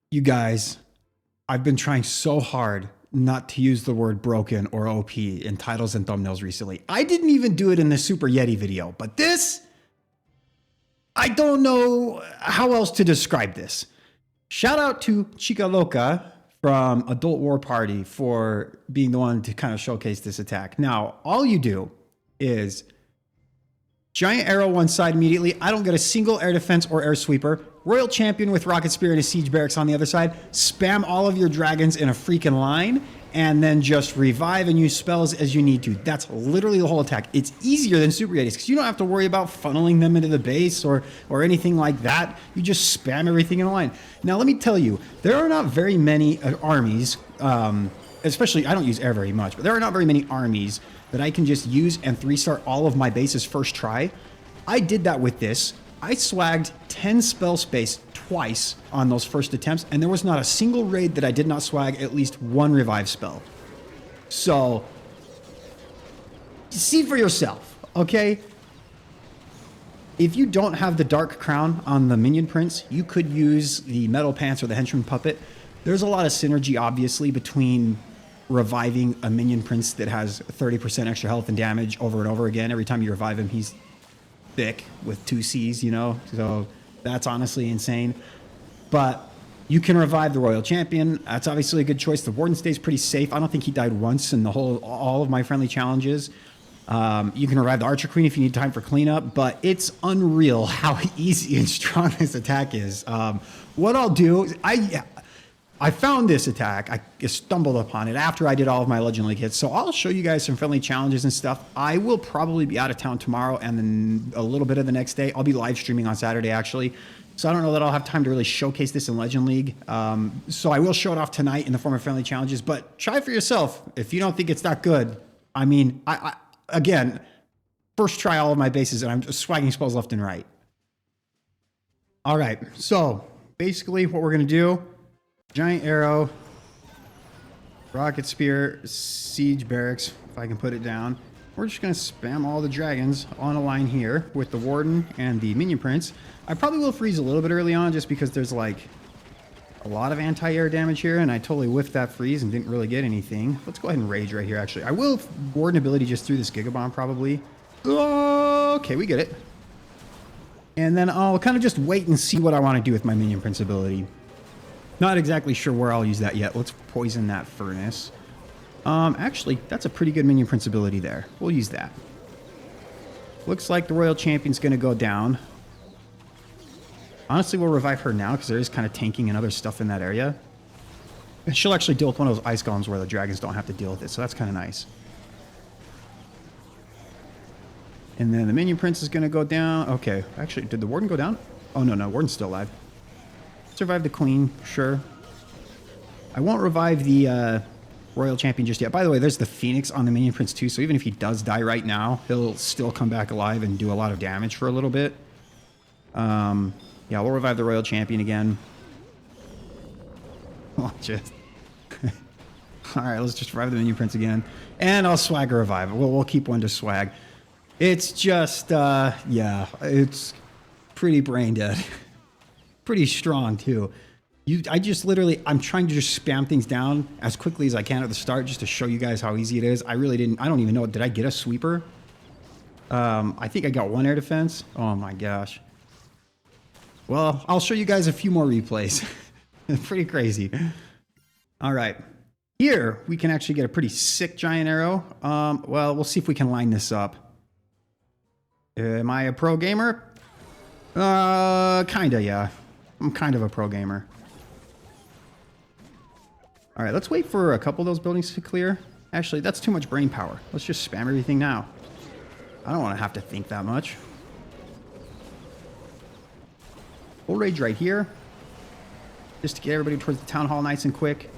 You guys, I've been trying so hard not to use the word broken or OP in titles and thumbnails recently. I didn't even do it in the Super Yeti video, but this, I don't know how else to describe this. Shout out to Chica Loca from Adult War Party for being the one to kind of showcase this attack. Now, all you do is giant arrow one side immediately. I don't get a single air defense or air sweeper. Royal Champion with Rocket Spear and a Siege Barracks on the other side. Spam all of your dragons in a freaking line, and then just revive and use spells as you need to. That's literally the whole attack. It's easier than Super Yetis because you don't have to worry about funneling them into the base or anything like that. You just spam everything in a line. Now, let me tell you, there are not very many armies, especially, I don't use air very much, but there are not very many armies that I can just use and 3-star all of my bases first try. I did that with this. I swagged 10 spell space twice on those first attempts, and there was not a single raid that I did not swag at least one revive spell. So, see for yourself, okay? If you don't have the Dark Crown on the Minion Prince, you could use the Metal Pants or the Henchman Puppet. There's a lot of synergy, obviously, between reviving a Minion Prince that has 30% extra health and damage over and over again. Every time you revive him, he's thick with 2 C's, you know? So that's honestly insane. But you can revive the Royal Champion. That's obviously a good choice. The Warden stays pretty safe. I don't think he died once in all of my friendly challenges. You can revive the Archer Queen if you need time for cleanup, but it's unreal how easy and strong this attack is. What I'll do, I found this attack. I stumbled upon it after I did all of my Legend League hits. So I'll show you guys some friendly challenges and stuff. I will probably be out of town tomorrow and then a little bit of the next day. I'll be live streaming on Saturday, actually. So I don't know that I'll have time to really showcase this in Legend League. So I will show it off tonight in the form of friendly challenges. But try for yourself. If you don't think it's that good, I mean, again, first try all of my bases and I'm just swagging spells left and right. All right. So basically what we're going to do, Giant Arrow, Rocket Spear, Siege Barracks, if I can put it down. We're just going to spam all the dragons on a line here with the Warden and the Minion Prince. I probably will freeze a little bit early on just because there's like a lot of anti-air damage here, and I totally whiffed that freeze and didn't really get anything. Let's go ahead and Rage right here, actually. I will Warden ability just through this Giga Bomb, probably. Okay, we get it. And then I'll kind of just wait and see what I want to do with my Minion Prince ability. Not exactly sure where I'll use that yet. Let's poison that furnace. Actually, that's a pretty good Minion Prince ability there. We'll use that. Looks like the Royal Champion's going to go down. Honestly, we'll revive her now because there is kind of tanking and other stuff in that area. And she'll actually deal with one of those ice golems where the dragons don't have to deal with it, so that's kind of nice. And then the Minion Prince is going to go down. Okay, actually, did the Warden go down? Oh, no, Warden's still alive. Survive the Queen, sure. I won't revive the Royal Champion just yet. By the way, there's the Phoenix on the Minion Prince too, so even if he does die right now, he'll still come back alive and do a lot of damage for a little bit. Yeah, we'll revive the Royal Champion again. Just... Alright, let's just revive the Minion Prince again. And I'll swag a revive. We'll keep one to swag. It's just, yeah, it's pretty brain dead. Pretty strong too. I'm trying to just spam things down as quickly as I can at the start just to show you guys how easy it is. I don't even know. Did I get a sweeper? I think I got 1 air defense. Oh my gosh. Well, I'll show you guys a few more replays. Pretty crazy. All right. Here, we can actually get a pretty sick giant arrow. Well, we'll see if we can line this up. Am I a pro gamer? Kinda, yeah. I'm kind of a pro gamer. All right, let's wait for a couple of those buildings to clear. Actually, that's too much brain power. Let's just spam everything now. I don't want to have to think that much. We'll rage right here. Just to get everybody towards the town hall nice and quick.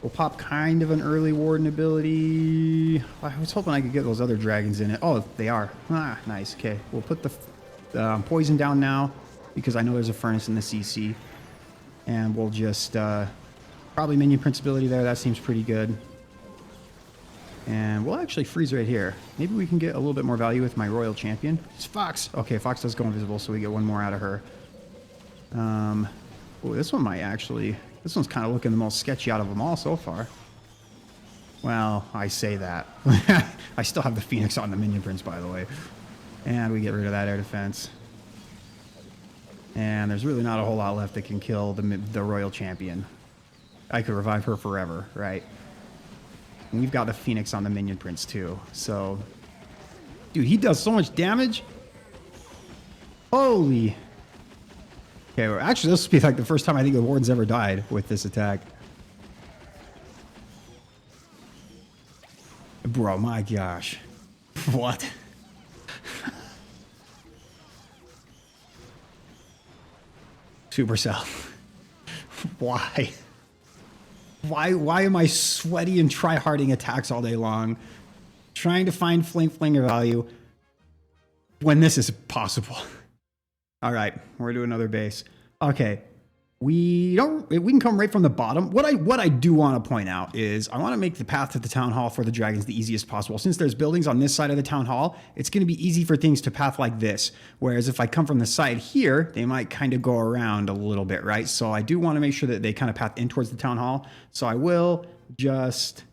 We'll pop kind of an early Warden ability. I was hoping I could get those other dragons in it. Oh, they are. Ah, nice. Okay, we'll put the poison down now because I know there's a furnace in the CC. And we'll just probably Minion Prince ability there. That seems pretty good. And we'll actually freeze right here. Maybe we can get a little bit more value with my Royal Champion. It's Fox. Okay, Fox does go invisible, so we get 1 more out of her. Oh, this one might actually... This one's kind of looking the most sketchy out of them all so far. Well, I say that. I still have the Phoenix on the Minion Prince, by the way. And we get rid of that air defense. And there's really not a whole lot left that can kill the Royal Champion. I could revive her forever, right? And we've got the Phoenix on the Minion Prince, too. So... Dude, he does so much damage. Holy... Okay, well, actually, this will be like the first time I think the Warden's ever died with this attack. Bro, my gosh. What? Supercell. Why? Why am I sweaty and try-harding attacks all day long? Trying to find Flame Flinger value when this is possible. All right, we're doing another base. Okay, we can come right from the bottom. What I do want to point out is I want to make the path to the town hall for the dragons the easiest possible. Since there's buildings on this side of the town hall, it's going to be easy for things to path like this. Whereas if I come from the side here, they might kind of go around a little bit, right? So I do want to make sure that they kind of path in towards the town hall. So I will just...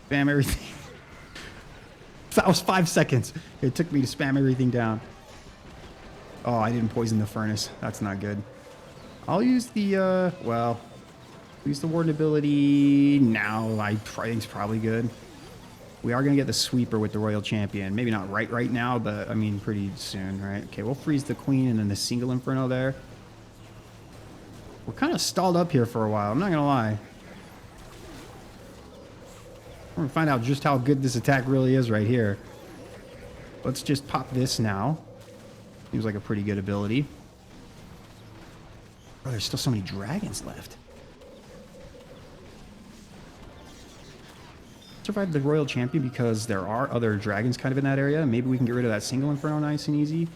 spam everything. That was 5 seconds. It took me to spam everything down. Oh, I didn't poison the furnace. That's not good. I'll use the, well, use the Warden ability now. I think it's probably good. We are going to get the Sweeper with the Royal Champion. Maybe not right now, but I mean pretty soon, right? Okay, we'll freeze the Queen and then the single Inferno there. We're kind of stalled up here for a while. I'm not going to lie. We're gonna find out just how good this attack really is right here. Let's just pop this now. Seems like a pretty good ability. Oh, there's still so many dragons left. Survived the Royal Champion because there are other dragons kind of in that area. Maybe we can get rid of that single Inferno nice and easy.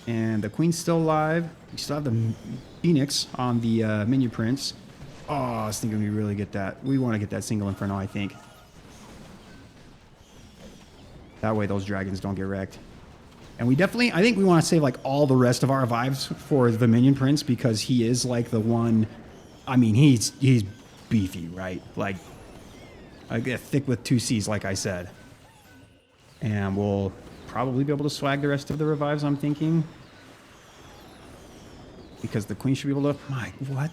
And the Queen's still alive. We still have the Phoenix on the Minion Prince. Oh, I was thinking we really get that. We want to get that single Inferno, I think. That way those dragons don't get wrecked. And we definitely, I think we want to save like all the rest of our revives for the Minion Prince because he is like the one, I mean, he's beefy, right? Like, I get thick with 2 C's, like I said. And we'll probably be able to swag the rest of the revives, I'm thinking. Because the Queen should be able to, what?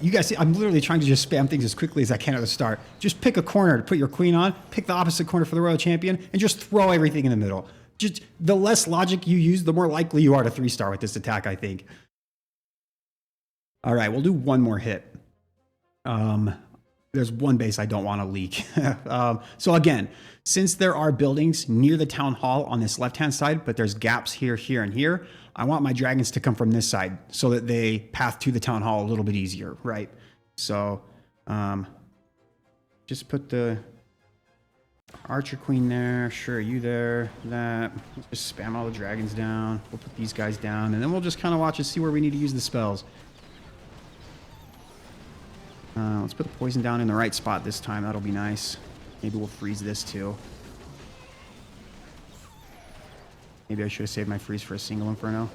You guys see, I'm literally trying to just spam things as quickly as I can at the start. Just pick a corner to put your Queen on, pick the opposite corner for the Royal Champion, and just throw everything in the middle. Just the less logic you use, the more likely you are to 3-star with this attack, I think. All right, we'll do one more hit. There's one base I don't want to leak. So again, since there are buildings near the town hall on this left-hand side, but there's gaps here, here, and here, I want my dragons to come from this side so that they path to the town hall a little bit easier, right? So, just put the Archer Queen there. Sure, you there. That. Let's just spam all the dragons down. We'll put these guys down, and then we'll just kind of watch and see where we need to use the spells. Let's put the poison down in the right spot this time. That'll be nice. Maybe we'll freeze this too. Maybe I should have saved my freeze for a single Inferno.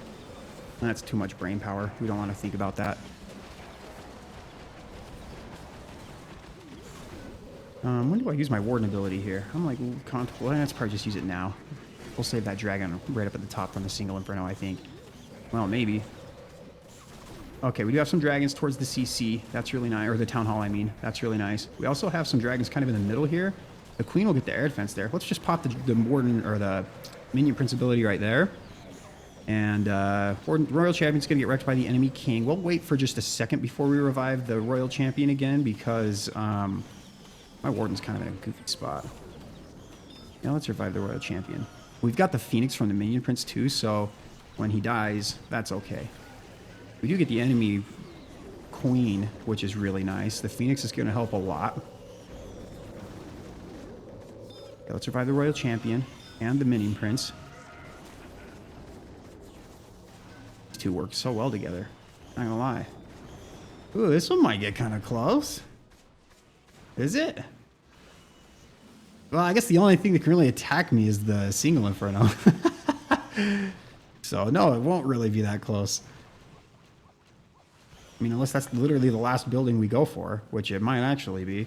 That's too much brain power. We don't want to think about that. When do I use my Warden ability here? I'm like, contemplating. Let's probably just use it now. We'll save that dragon right up at the top from the single Inferno, I think. Well, maybe. Okay, we do have some dragons towards the CC. That's really nice. Or the Town Hall, I mean. That's really nice. We also have some dragons kind of in the middle here. The Queen will get the air defense there. Let's just pop the Warden, or the Minion Prince ability right there. And Royal Champion's going to get wrecked by the enemy king. We'll wait for just a second before we revive the Royal Champion again because my Warden's kind of in a goofy spot. Now let's revive the Royal Champion. We've got the Phoenix from the Minion Prince too, so when he dies, that's okay. We do get the enemy Queen, which is really nice. The Phoenix is going to help a lot. Okay, let's revive the Royal Champion and the Minion Prince. These two work so well together. Not gonna lie. Ooh, this one might get kind of close. Is it? Well, I guess the only thing that can really attack me is the single Inferno. So no, it won't really be that close. I mean, unless that's literally the last building we go for, which it might actually be.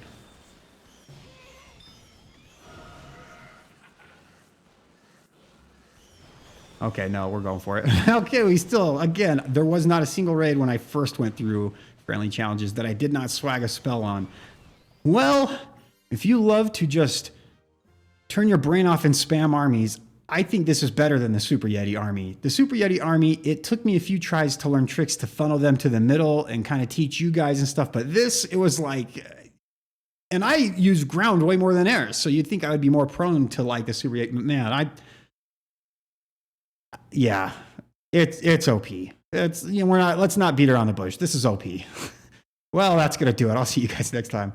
Okay, no, we're going for it. Okay, we still, again, there was not a single raid when I first went through friendly challenges that I did not swag a spell on. Well, if you love to just turn your brain off and spam armies, I think this is better than the Super Yeti army. The Super Yeti army, it took me a few tries to learn tricks to funnel them to the middle and kind of teach you guys and stuff, but this, it was like, and I use ground way more than air, so you'd think I would be more prone to like the Super Yeti. Man, yeah, it's OP. It's, you know, let's not beat around the bush. This is OP. Well, that's gonna do it. I'll see you guys next time.